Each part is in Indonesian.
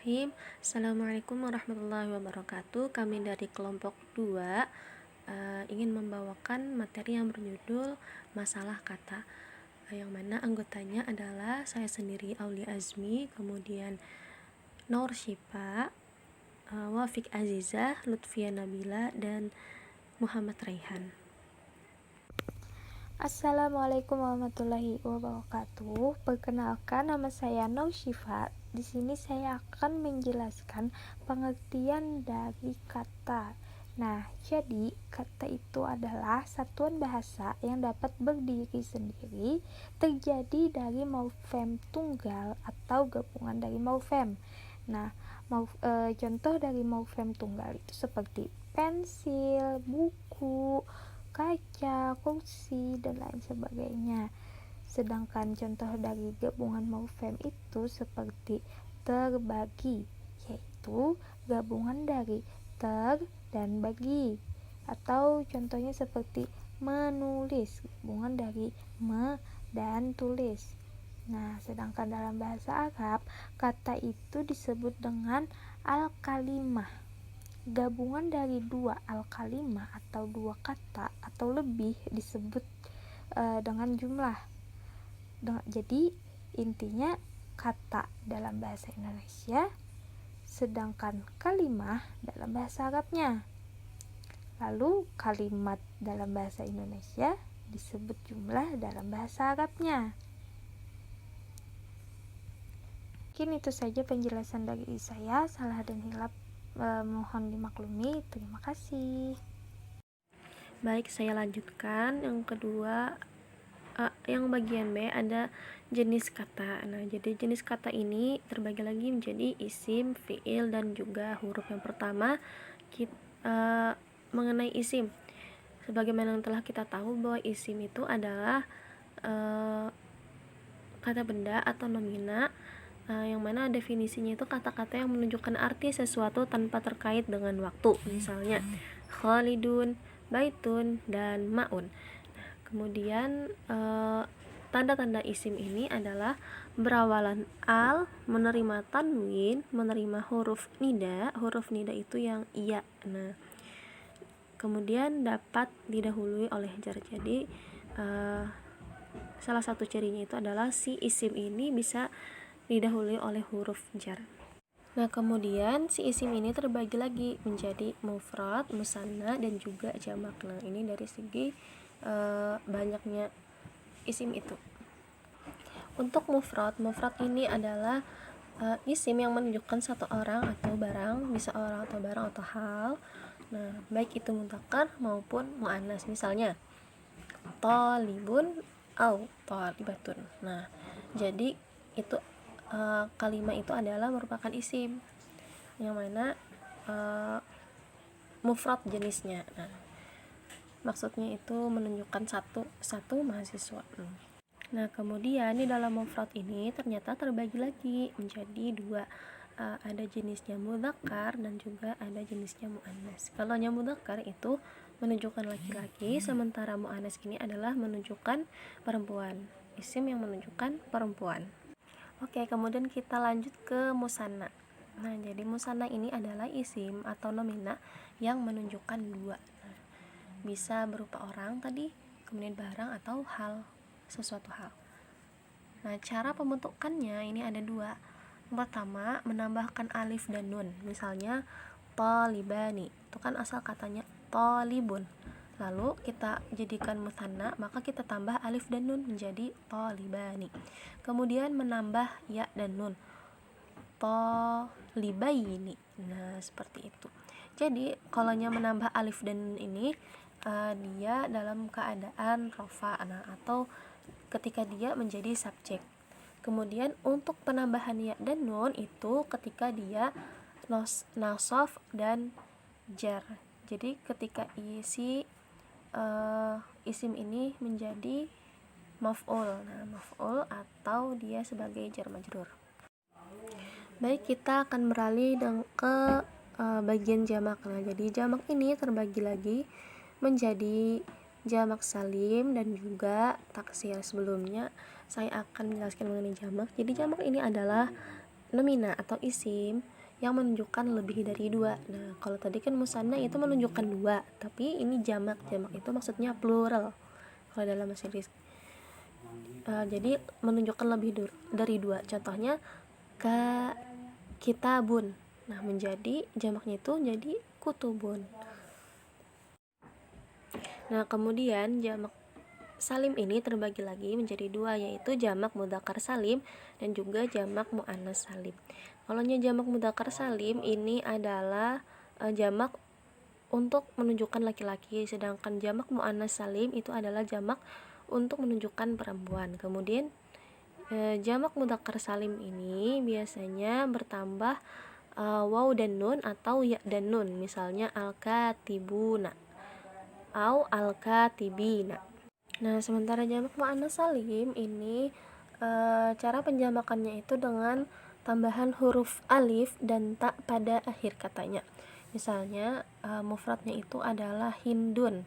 Bismillahirrahmanirrahim. Assalamualaikum warahmatullahi wabarakatuh. Kami dari kelompok 2 ingin membawakan materi yang berjudul masalah kata, yang mana anggotanya adalah saya sendiri Aulia Azmi, kemudian Nur Syifa, Wafik Azizah, Lutfia Nabila, dan Muhammad Raihan. Assalamualaikum warahmatullahi wabarakatuh. Perkenalkan, nama saya Nur Syifa. Di sini saya akan menjelaskan pengertian dari kata. Nah, jadi kata itu adalah satuan bahasa yang dapat berdiri sendiri, terjadi dari morfem tunggal atau gabungan dari morfem. Nah, contoh dari morfem tunggal itu seperti pensil, buku, kaca, kursi, dan lain sebagainya. Sedangkan contoh dari gabungan morfem itu seperti terbagi, yaitu gabungan dari ter dan bagi. Atau contohnya seperti menulis, gabungan dari me dan tulis. Nah, sedangkan dalam bahasa Arab, kata itu disebut dengan al-kalimah. Gabungan dari dua al-kalimah atau dua kata atau lebih disebut dengan jumlah. Jadi intinya kata dalam bahasa Indonesia, sedangkan kalimah dalam bahasa Arabnya. Lalu kalimat dalam bahasa Indonesia disebut jumlah dalam bahasa Arabnya. Mungkin itu saja penjelasan dari saya. Salah dan hilaf mohon dimaklumi. Terima kasih. Baik, saya lanjutkan. Yang kedua, yang bagian B ada jenis kata. Nah, jadi jenis kata ini terbagi lagi menjadi isim, fiil, dan juga huruf. Yang pertama, mengenai isim. Sebagaimana yang telah kita tahu bahwa isim itu adalah kata benda atau nomina, yang mana definisinya itu kata-kata yang menunjukkan arti sesuatu tanpa terkait dengan waktu. Misalnya Khalidun, Baitun, dan Maun. Kemudian tanda-tanda isim ini adalah berawalan al, menerima tanwin, menerima huruf nida. Huruf nida itu yang iya. Nah, kemudian dapat didahului oleh jar. Jadi salah satu cirinya itu adalah si isim ini bisa didahului oleh huruf jar. Nah, kemudian si isim ini terbagi lagi menjadi mufrad, musanna, dan juga jamak. Nah, ini dari segi banyaknya isim itu. Untuk mufrad ini adalah isim yang menunjukkan satu orang atau barang, bisa orang atau barang atau hal. Nah, baik itu mudzakkar maupun muannas. Misalnya talibun au talibatun. Nah, jadi itu kalimat itu adalah merupakan isim yang mana mufrad jenisnya. Nah, maksudnya itu menunjukkan satu mahasiswa. Nah, kemudian di dalam mufrad ini ternyata terbagi lagi menjadi dua. Ada jenisnya mudzakkar dan juga ada jenisnya muannas. Kalau yang mudzakkar itu menunjukkan laki-laki, sementara muannas ini adalah menunjukkan perempuan. Isim yang menunjukkan perempuan. Oke, kemudian kita lanjut ke musanna. Nah, jadi musanna ini adalah isim atau nomina yang menunjukkan dua. Nah, bisa berupa orang tadi, kemudian barang atau hal, sesuatu hal. Nah, cara pembentukannya ini ada dua. Yang pertama, menambahkan alif dan nun. Misalnya talibani, itu kan asal katanya talibun. Lalu kita jadikan musanna, maka kita tambah alif dan nun menjadi talibani. Kemudian menambah ya dan nun, talibaini. Nah, seperti itu. Jadi kalau menambah alif dan nun ini dia dalam keadaan rofa, atau ketika dia menjadi subjek. Kemudian untuk penambahan ya dan nun itu ketika dia nasaf dan jar. Jadi ketika isim ini menjadi maf'ul. Nah, maf'ul atau dia sebagai jar majrur. Baik, kita akan beralih ke bagian jamak. Nah, jadi jamak ini terbagi lagi menjadi jamak salim dan juga taksir. Sebelumnya saya akan menjelaskan mengenai jamak. Jadi jamak ini adalah nomina atau isim yang menunjukkan lebih dari 2. Nah, kalau tadi kan musanna itu menunjukkan 2, tapi ini jamak. Jamak itu maksudnya plural kalau dalam bahasa Inggris. Jadi menunjukkan lebih dari 2. Contohnya kitabun. Nah, menjadi jamaknya itu jadi kutubun. Nah, kemudian jamak salim ini terbagi lagi menjadi 2, yaitu jamak mudzakkar salim dan juga jamak muannas salim. Kalau jamak mudzakkar salim ini adalah jamak untuk menunjukkan laki-laki, sedangkan jamak muannas salim itu adalah jamak untuk menunjukkan perempuan. Kemudian jamak mudzakkar salim ini biasanya bertambah waw dan nun atau ya dan nun, misalnya al-katibuna atau al-katibina. Nah, sementara jamak muannas salim ini cara penjamakannya itu dengan tambahan huruf alif dan ta pada akhir katanya. Misalnya mufradnya itu adalah hindun.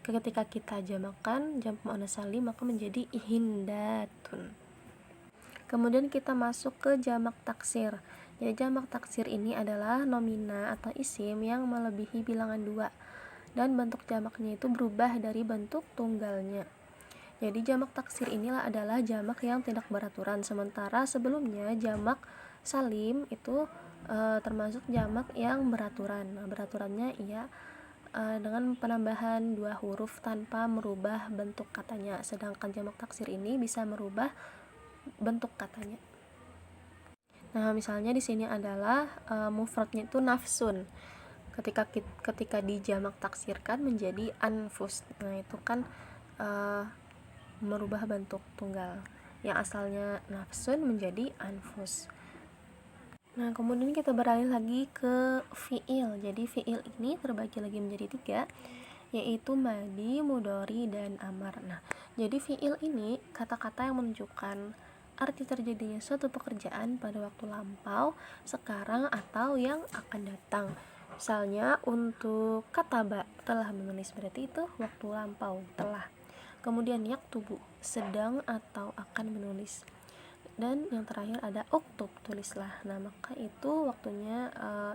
Ketika kita jamakan jamak muannas salim maka menjadi hindatun. Kemudian kita masuk ke jamak taksir. Jadi jamak taksir ini adalah nomina atau isim yang melebihi bilangan 2 dan bentuk jamaknya itu berubah dari bentuk tunggalnya. Jadi jamak taksir inilah adalah jamak yang tidak beraturan, sementara sebelumnya jamak salim itu termasuk jamak yang beraturan. Nah, beraturannya dengan penambahan 2 huruf tanpa merubah bentuk katanya, sedangkan jamak taksir ini bisa merubah bentuk katanya. Nah, misalnya di sini adalah mufradnya itu nafsun. Ketika dijamak taksirkan menjadi anfus. Nah, itu kan merubah bentuk tunggal. Yang asalnya nafsun menjadi anfus. Nah, kemudian kita beralih lagi ke fi'il. Jadi fi'il ini terbagi lagi menjadi 3, yaitu madi, mudhari, dan amar. Nah, jadi fi'il ini kata-kata yang menunjukkan arti terjadinya suatu pekerjaan pada waktu lampau, sekarang, atau yang akan datang. Misalnya untuk kataba, telah menulis, berarti itu waktu lampau, telah. Kemudian yaktubu, sedang atau akan menulis. Dan yang terakhir ada uktub, tulislah. Nah, maka itu waktunya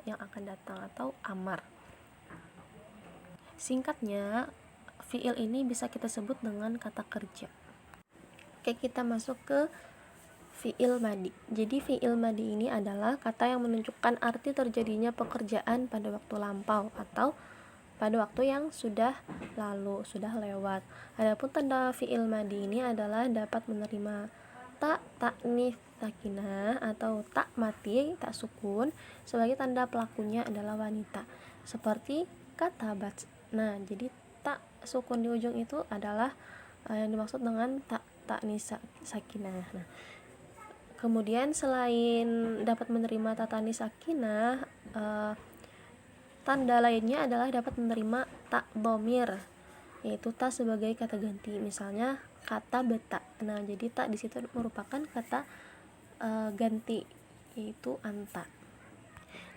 yang akan datang atau amar. Singkatnya, fi'il ini bisa kita sebut dengan kata kerja. Oke, kita masuk ke fi'il madi. Jadi fi'il madi ini adalah kata yang menunjukkan arti terjadinya pekerjaan pada waktu lampau atau pada waktu yang sudah lalu, sudah lewat. Adapun tanda fi'il madi ini adalah dapat menerima ta, ta'nits sakinah atau tak mati, tak sukun sebagai tanda pelakunya adalah wanita, seperti katabat. Nah, jadi tak sukun di ujung itu adalah yang dimaksud dengan ta'nits sakinah. Nah, kemudian selain dapat menerima ta ta'nits sakinah, tanda lainnya adalah dapat menerima ta dhamir, yaitu ta sebagai kata ganti, misalnya kata beta. Nah, jadi ta di situ merupakan kata ganti, yaitu anta.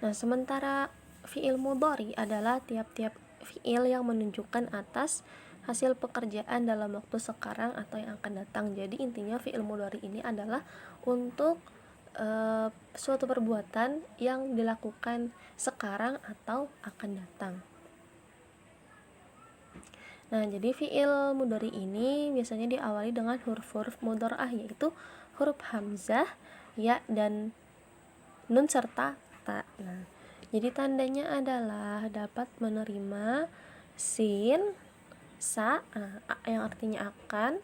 Nah, sementara fi'il mudhari adalah tiap-tiap fi'il yang menunjukkan atas hasil pekerjaan dalam waktu sekarang atau yang akan datang. Jadi intinya fi'il mudhari ini adalah untuk suatu perbuatan yang dilakukan sekarang atau akan datang. Nah, jadi fi'il mudhari ini biasanya diawali dengan huruf-huruf mudhara'ah, yaitu huruf hamzah, ya, dan nun serta ta. Nah, jadi tandanya adalah dapat menerima sin, sa, yang artinya akan,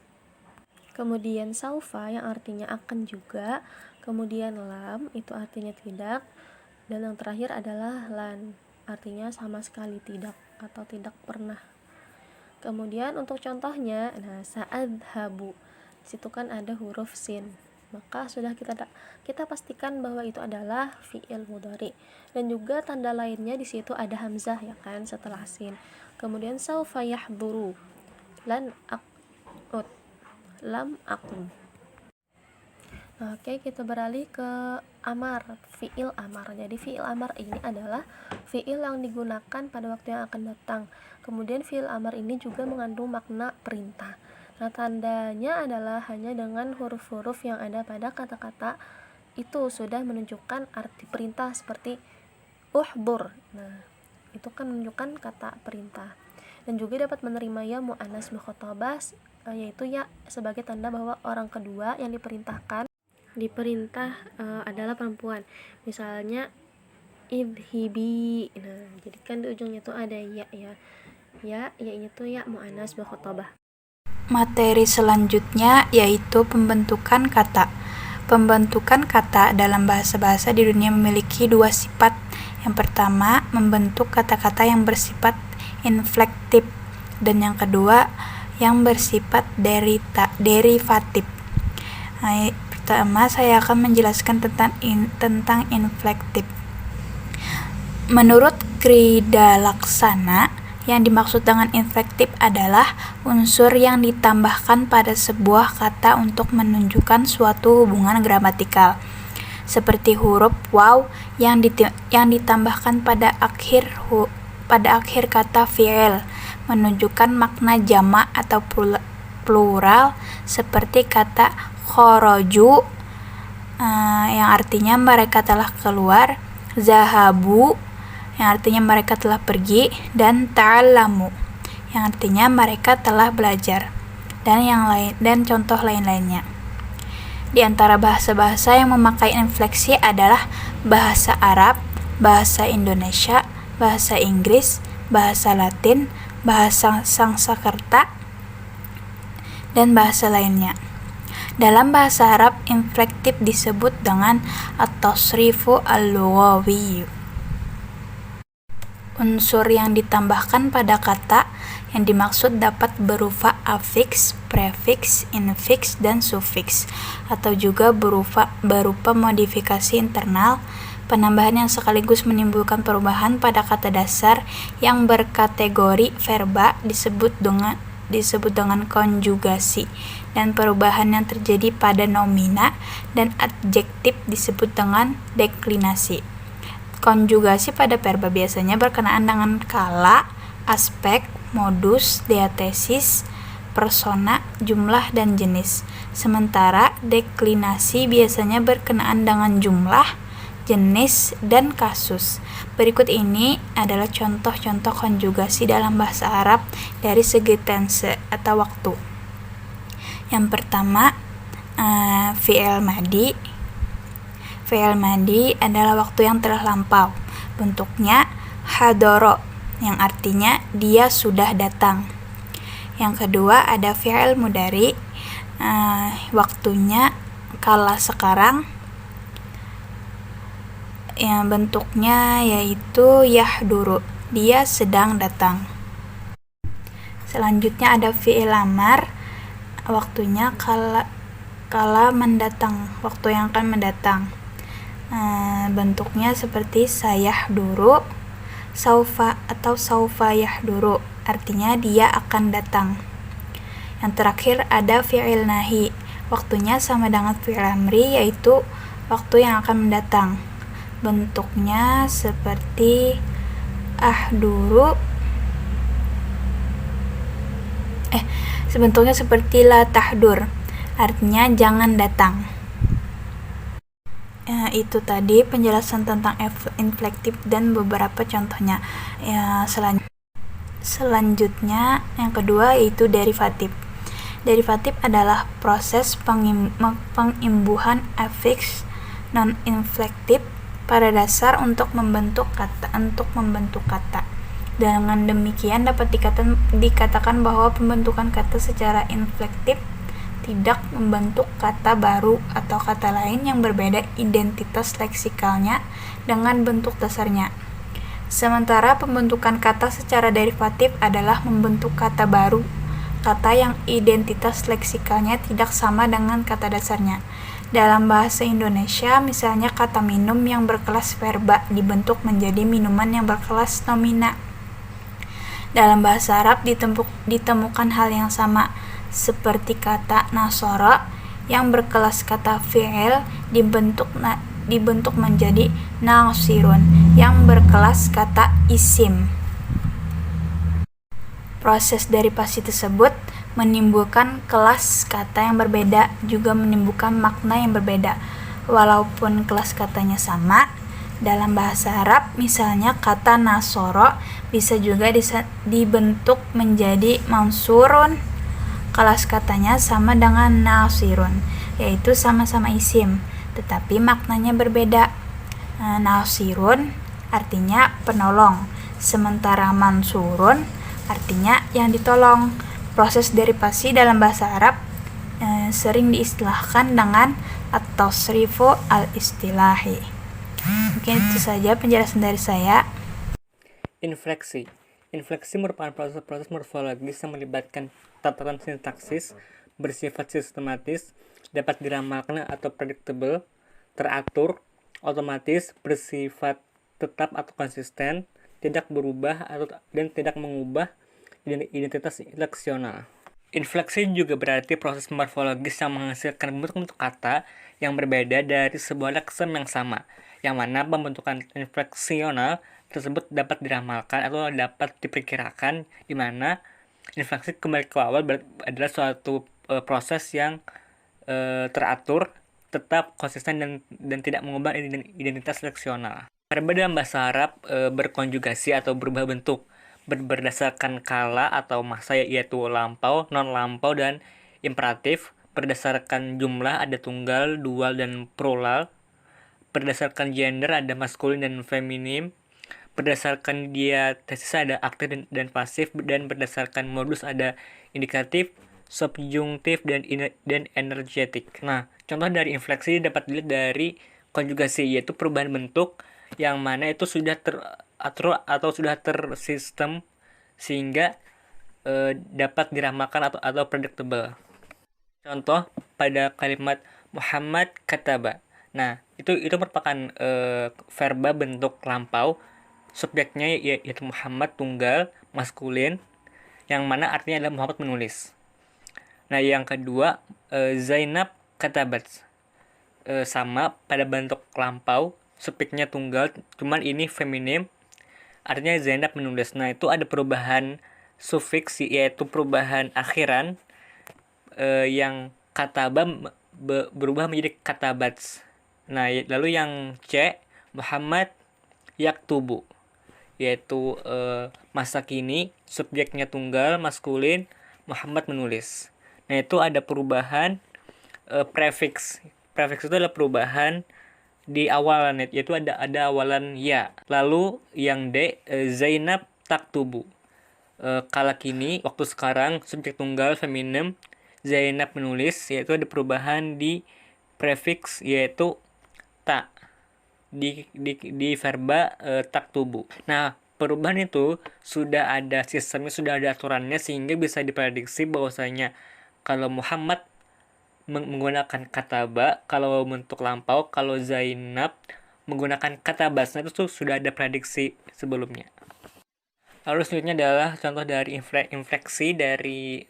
kemudian saufa yang artinya akan juga, kemudian lam itu artinya tidak, dan yang terakhir adalah lan, artinya sama sekali tidak atau tidak pernah. Kemudian untuk contohnya, nah, sa'adhabu, situ kan ada huruf sin, maka sudah kita pastikan bahwa itu adalah fi'il mudhari. Dan juga tanda lainnya di situ ada hamzah, ya kan, setelah sin. Kemudian saufa yahduru, lan aqut, lam aqum. Nah, oke, kita beralih ke amar, fi'il amar. Jadi fi'il amar ini adalah fi'il yang digunakan pada waktu yang akan datang. Kemudian fi'il amar ini juga mengandung makna perintah. Nah, tandanya adalah hanya dengan huruf-huruf yang ada pada kata-kata itu sudah menunjukkan arti perintah seperti uhdur. Nah, itu kan menunjukkan kata perintah. Dan juga dapat menerima ya mu'annas mukhatabah, yaitu ya sebagai tanda bahwa orang kedua yang diperintah adalah perempuan. Misalnya idhibi. Nah, jadi kan di ujungnya tuh ada ya ini tuh ya mu'annas mukhatabah. Materi selanjutnya yaitu pembentukan kata. Pembentukan kata dalam bahasa-bahasa di dunia memiliki dua sifat. Yang pertama, membentuk kata-kata yang bersifat inflektif, dan yang kedua, yang bersifat derivatif. Nah, pertama saya akan menjelaskan tentang inflektif. Menurut Krida Laksana, yang dimaksud dengan inflektif adalah unsur yang ditambahkan pada sebuah kata untuk menunjukkan suatu hubungan gramatikal, seperti huruf waw yang ditambahkan pada akhir kata fi'il, menunjukkan makna jamak atau plural, seperti kata khoroju yang artinya mereka telah keluar, zahabu yang artinya mereka telah pergi, dan ta'allamu yang artinya mereka telah belajar, dan contoh lain-lainnya. Di antara bahasa-bahasa yang memakai infleksi adalah bahasa Arab, bahasa Indonesia, bahasa Inggris, bahasa Latin, bahasa Sanskerta, dan bahasa lainnya. Dalam bahasa Arab, inflektif disebut dengan at-tasrifu al-lughawi. Unsur yang ditambahkan pada kata yang dimaksud dapat berupa afiks, prefiks, infiks, dan sufiks, atau juga berupa modifikasi internal, penambahan yang sekaligus menimbulkan perubahan pada kata dasar yang berkategori verba disebut dengan konjugasi, dan perubahan yang terjadi pada nomina dan adjektif disebut dengan deklinasi. Konjugasi pada verba biasanya berkenaan dengan kala, aspek, modus, diatesis, persona, jumlah, dan jenis. Sementara deklinasi biasanya berkenaan dengan jumlah, jenis, dan kasus. Berikut ini adalah contoh-contoh konjugasi dalam bahasa Arab dari segi tense atau waktu. Yang pertama, fi'il madi. Fi'il madi adalah waktu yang telah lampau. Bentuknya hadoro, yang artinya dia sudah datang. Yang kedua ada fi'il mudhari, waktunya kala sekarang. Yang bentuknya yaitu yahduru, dia sedang datang. Selanjutnya ada fi'il amar, waktunya kala mendatang, waktu yang akan mendatang. Bentuknya seperti sayahduru, saufa atau saufa yahduru, artinya dia akan datang. Yang terakhir ada fi'il nahi, waktunya sama dengan fi'il amri, yaitu waktu yang akan mendatang. Bentuknya seperti ahduru, bentuknya seperti la tahdur, artinya jangan datang. Itu tadi penjelasan tentang inflektif dan beberapa contohnya. Selanjutnya yang kedua yaitu derivatif. Derivatif adalah proses pengimbuhan afiks non-inflektif pada dasar untuk membentuk kata. Dengan demikian dapat dikatakan bahwa pembentukan kata secara inflektif tidak membentuk kata baru atau kata lain yang berbeda identitas leksikalnya dengan bentuk dasarnya. Sementara pembentukan kata secara derivatif adalah membentuk kata baru, kata yang identitas leksikalnya tidak sama dengan kata dasarnya. Dalam bahasa Indonesia, misalnya kata minum yang berkelas verba dibentuk menjadi minuman yang berkelas nomina. Dalam bahasa Arab ditemukan hal yang sama, seperti kata nasara yang berkelas kata fi'il dibentuk menjadi nasirun yang berkelas kata isim. Proses derivasi tersebut menimbulkan kelas kata yang berbeda, juga menimbulkan makna yang berbeda. walaupun kelas katanya sama. Dalam bahasa Arab, misalnya kata nasoro bisa juga dibentuk menjadi mansurun. Kelas katanya sama dengan nasirun, yaitu sama-sama isim, tetapi maknanya berbeda. Nasirun artinya penolong, sementara mansurun artinya yang ditolong. Proses derivasi dalam bahasa Arab sering diistilahkan dengan at-tasrifu al-istilahi. Mungkin itu saja penjelasan dari saya. Infleksi. Infleksi merupakan proses-proses morfologis yang melibatkan tataran sintaksis bersifat sistematis, dapat diramalkan atau predictable, teratur, otomatis, bersifat tetap atau konsisten, tidak berubah dan tidak mengubah identitas leksional. Infleksi juga berarti proses morfologis yang menghasilkan bentuk-bentuk kata yang berbeda dari sebuah leksem yang sama, yang mana pembentukan infleksional tersebut dapat diramalkan atau dapat diperkirakan, di mana infleksi kembali ke awal adalah suatu proses yang teratur, tetap konsisten dan tidak mengubah identitas leksional. Verba dalam bahasa Arab berkonjugasi atau berubah bentuk berdasarkan kala atau masa, yaitu lampau, non lampau, dan imperatif. Berdasarkan jumlah ada tunggal, dual, dan plural. Berdasarkan gender ada maskulin dan feminim. Berdasarkan diatesis ada aktif dan pasif, dan berdasarkan modus ada indikatif, subjungtif, dan energetik. Nah, contoh dari infleksi dapat dilihat dari konjugasi, yaitu perubahan bentuk yang mana itu sudah teratur atau sudah tersistem sehingga dapat diramalkan atau predictable. Contoh pada kalimat Muhammad kataba. Nah, itu merupakan verba bentuk lampau. Subjeknya yaitu Muhammad tunggal maskulin, yang mana artinya adalah Muhammad menulis. Nah, yang kedua Zainab katabat, sama pada bentuk lampau, subjeknya tunggal, cuman ini feminim, artinya Zainab menulis. Nah, itu ada perubahan sufiks, yaitu perubahan akhiran yang kataba berubah menjadi katabats. Nah, lalu yang C Muhammad yaktubu, yaitu masa kini, subjeknya tunggal maskulin, Muhammad menulis. Nah, itu ada perubahan prefix. Prefix itu adalah perubahan di awalan, yaitu ada awalan ya. Lalu yang D Zainab taktubu, kala kini, waktu sekarang, subjek tunggal feminim, Zainab menulis, yaitu ada perubahan di prefix, yaitu ta di verba taktubu. Nah, perubahan itu sudah ada sistemnya, sudah ada aturannya, sehingga bisa diprediksi bahwasanya kalau Muhammad menggunakan kata ba, kalau bentuk lampau, kalau Zainab menggunakan kata basna, itu sudah ada prediksi sebelumnya. Lalu selanjutnya adalah contoh dari infleksi dari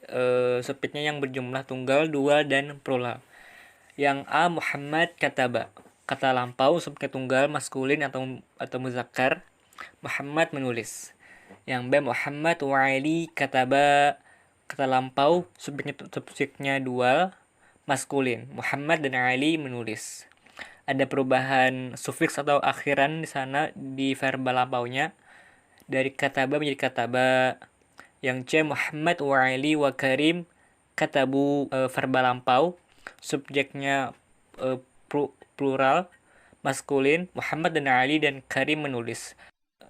subjeknya yang berjumlah tunggal, dual, dan plural. Yang A Muhammad kataba, kata lampau, subjek tunggal maskulin atau muzakkar, Muhammad menulis. Yang B Muhammad wa Ali kataba, kata lampau, subjeknya dual maskulin, Muhammad dan Ali menulis. Ada perubahan sufiks atau akhiran di sana di verba lampaunya, dari kataba menjadi kataba. Yang C Muhammad wa Ali wa Karim katabu, verba lampau, subjeknya plural maskulin, Muhammad dan Ali dan Karim menulis.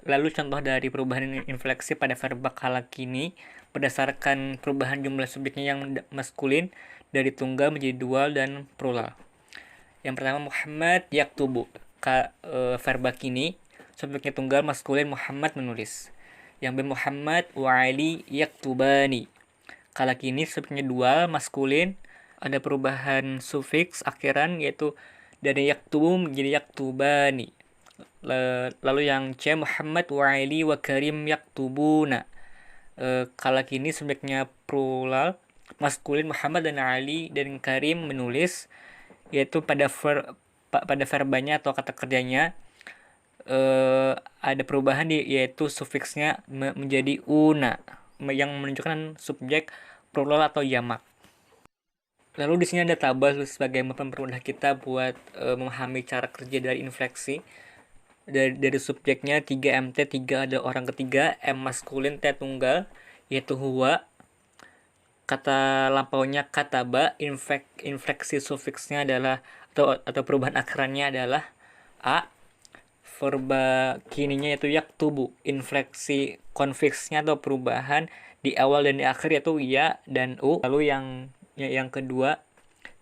Lalu contoh dari perubahan infleksi pada verba kala kini berdasarkan perubahan jumlah subjeknya yang maskulin dari tunggal menjadi dual dan plural. Yang pertama Muhammad yaktubu, verba kini, subjeknya tunggal maskulin, Muhammad menulis. Yang B Muhammad wa Ali yaktubani, kala kini, subjeknya dual maskulin, ada perubahan sufiks akhiran, yaitu dari yaktubu menjadi yaktubani. Lalu yang C Muhammad wa Ali wa Karim yaktubuna, kala kini subjeknya plural maskulin, Muhammad dan Ali dan Karim menulis, yaitu pada verbanya atau kata kerjanya ada perubahan yaitu sufiksnya menjadi una, yang menunjukkan subjek plural atau jamak. Lalu di sini ada tabel sebagai mempermudah kita buat memahami cara kerja dari infleksi. Dari subjeknya 3MT, 3 ada orang ketiga, M maskulin, T tunggal, yaitu huwa. Kata lampaunya kataba, infleksi sufiksnya adalah atau perubahan akhirannya adalah A. Verba kininya yaitu yaktubu, infleksi konfiksnya atau perubahan di awal dan di akhir yaitu ya dan u. Lalu yang kedua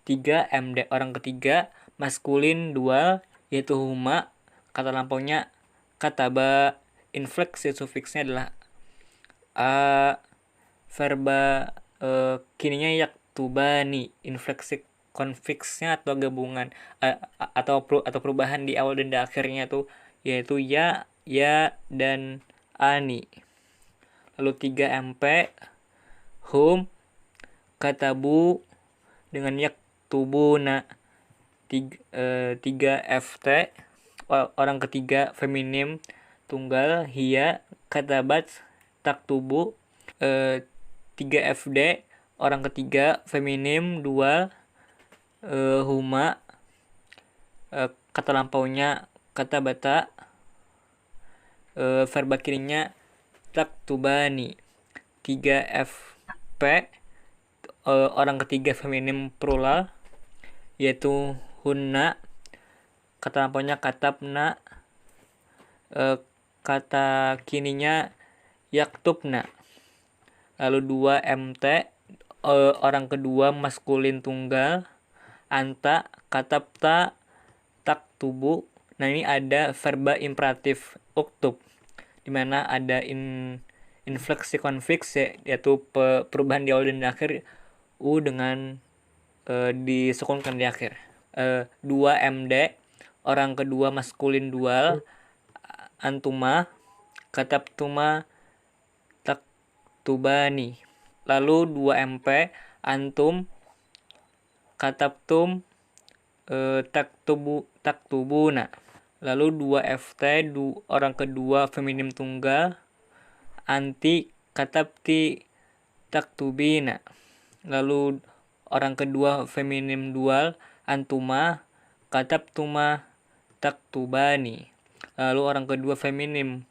3 MD orang ketiga, maskulin dual yaitu huma. Kata lampaunya kataba, infleksi sufiksnya adalah a. Verba kininya yaktubani, infleksi konfiksnya atau gabungan atau perubahan di awal dan di akhirnya tuh yaitu ya dan ani. Lalu 3 MP hum katabu dengan yaktubuna. 3 FT orang ketiga feminim tunggal, hiya katabat taktubu. 3 FD orang ketiga feminim dual, huma. Kata lampaunya kata bata, verba kirinya taktubani. 3 FP orang ketiga feminim plural yaitu hunna. Kata lampaunya katabna. Kata kininya yaktubna. Lalu 2 MT orang kedua maskulin tunggal, anta katabta taktubu. Nah, ini ada verba imperatif uktub, dimana ada infleksi konfiks yaitu perubahan di awal dan di akhir, u dengan disukunkan di akhir. 2 MD orang kedua maskulin dual, antuma katabtuma taktubani. Lalu 2 MP antum katabtum taktubuna. Lalu 2 FT orang kedua feminim tunggal, anti katabti taktubina. Lalu orang kedua feminim dual, antuma katabtuma taktubani. Lalu orang kedua feminim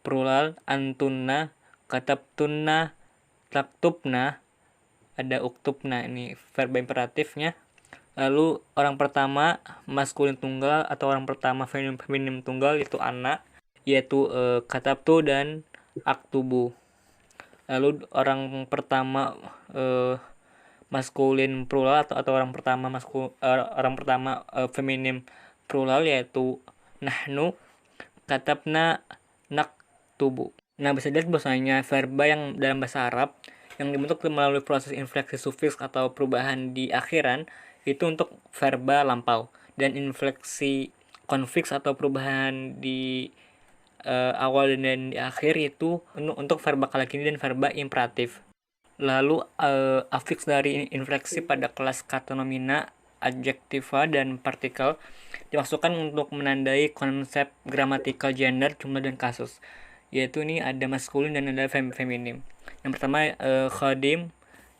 plural, antunna katabtunna taktubna. Ada uktubna, ini verba imperatifnya. Lalu orang pertama maskulin tunggal atau orang pertama feminim tunggal yaitu anak, yaitu katabtu dan aktubu. Lalu orang pertama maskulin plural atau orang pertama feminim plural yaitu nahnu katabna naktubu. Nah, bisa dilihat bahwasanya verba yang dalam bahasa Arab yang dibentuk melalui proses infleksi sufiks atau perubahan di akhiran itu untuk verba lampau, dan infleksi konfiks atau perubahan di awal dan di akhir itu untuk verba kala kini dan verba imperatif. Lalu afiks dari infleksi pada kelas kata nomina, adjektiva, dan partikel dimasukkan untuk menandai konsep gramatikal gender, jumlah, dan kasus, yaitu ini ada maskulin dan ada feminim. Yang pertama khadim,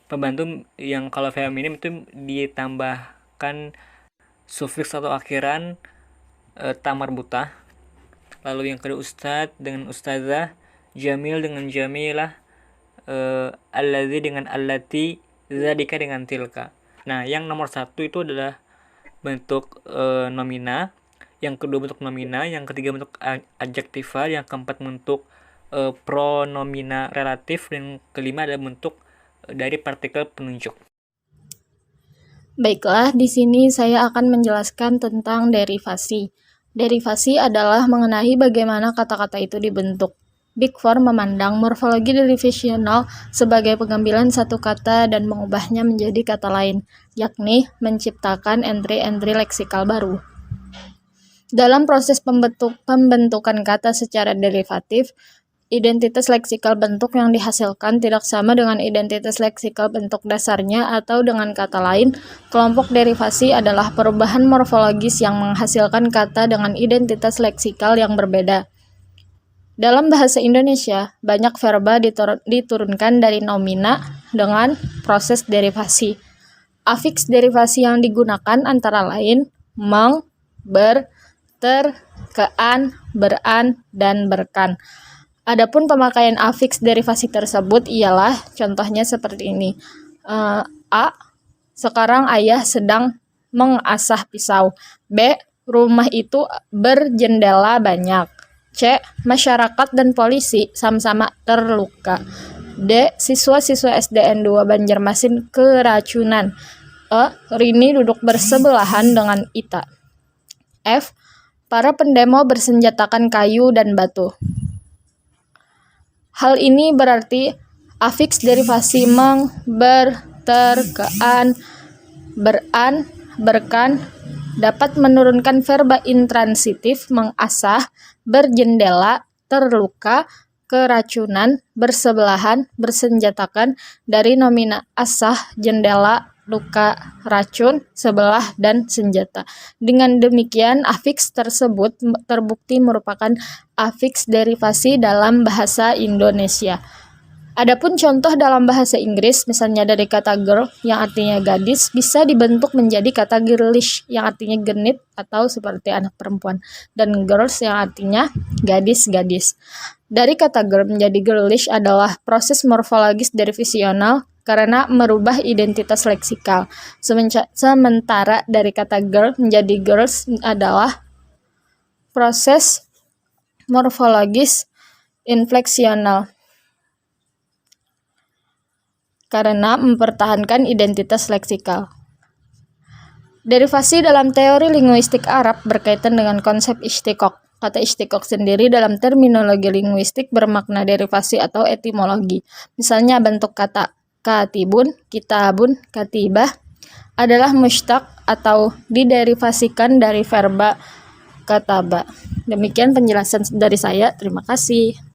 pembantu, yang kalau feminim itu ditambahkan sufiks atau akhiran tamar buta. Lalu yang kedua ustad dengan ustazah, jamil dengan jamilah, alladzi dengan allati, zadika dengan tilka. Nah, yang nomor 1 itu adalah bentuk nomina, yang kedua bentuk nomina, yang ketiga bentuk adjektiva, yang keempat bentuk pronomina relatif, dan kelima adalah bentuk dari partikel penunjuk. Baiklah, di sini saya akan menjelaskan tentang derivasi. Derivasi adalah mengenai bagaimana kata-kata itu dibentuk. Big Four memandang morfologi derivasional sebagai pengambilan satu kata dan mengubahnya menjadi kata lain, yakni menciptakan entry-entry leksikal baru. Dalam proses pembentukan kata secara derivatif, identitas leksikal bentuk yang dihasilkan tidak sama dengan identitas leksikal bentuk dasarnya, atau dengan kata lain, kelompok derivasi adalah perubahan morfologis yang menghasilkan kata dengan identitas leksikal yang berbeda. Dalam bahasa Indonesia, banyak verba diturunkan dari nomina dengan proses derivasi. Afiks derivasi yang digunakan antara lain meng, ber, ter, kean, beran, dan berkan. Adapun pemakaian afiks derivasi tersebut ialah contohnya seperti ini. A. Sekarang ayah sedang mengasah pisau. B. Rumah itu berjendela banyak. C. Masyarakat dan polisi sama-sama terluka. D. Siswa-siswa SDN 2 Banjarmasin keracunan. E. Rini duduk bersebelahan dengan Ita. F. Para pendemo bersenjatakan kayu dan batu. Hal ini berarti afiks derivasi meng, ber, ter, kean, beran, berkan dapat menurunkan verba intransitif mengasah, berjendela, terluka, keracunan, bersebelahan, bersenjatakan dari nomina asah, jendela, luka, racun, sebelah, dan senjata. Dengan demikian, afiks tersebut terbukti merupakan afiks derivasi dalam bahasa Indonesia. Adapun contoh dalam bahasa Inggris, misalnya dari kata girl yang artinya gadis, bisa dibentuk menjadi kata girlish yang artinya genit atau seperti anak perempuan, dan girls yang artinya gadis-gadis. Dari kata girl menjadi girlish adalah proses morfologis derivasional karena merubah identitas leksikal. Sementara dari kata girl menjadi girls adalah proses morfologis infleksional karena mempertahankan identitas leksikal. Derivasi dalam teori linguistik Arab berkaitan dengan konsep istiqaq. Kata istiqaq sendiri dalam terminologi linguistik bermakna derivasi atau etimologi. Misalnya bentuk kata katibun, kitabun, katibah adalah mushtaq atau diderivasikan dari verba kataba. Demikian penjelasan dari saya. Terima kasih.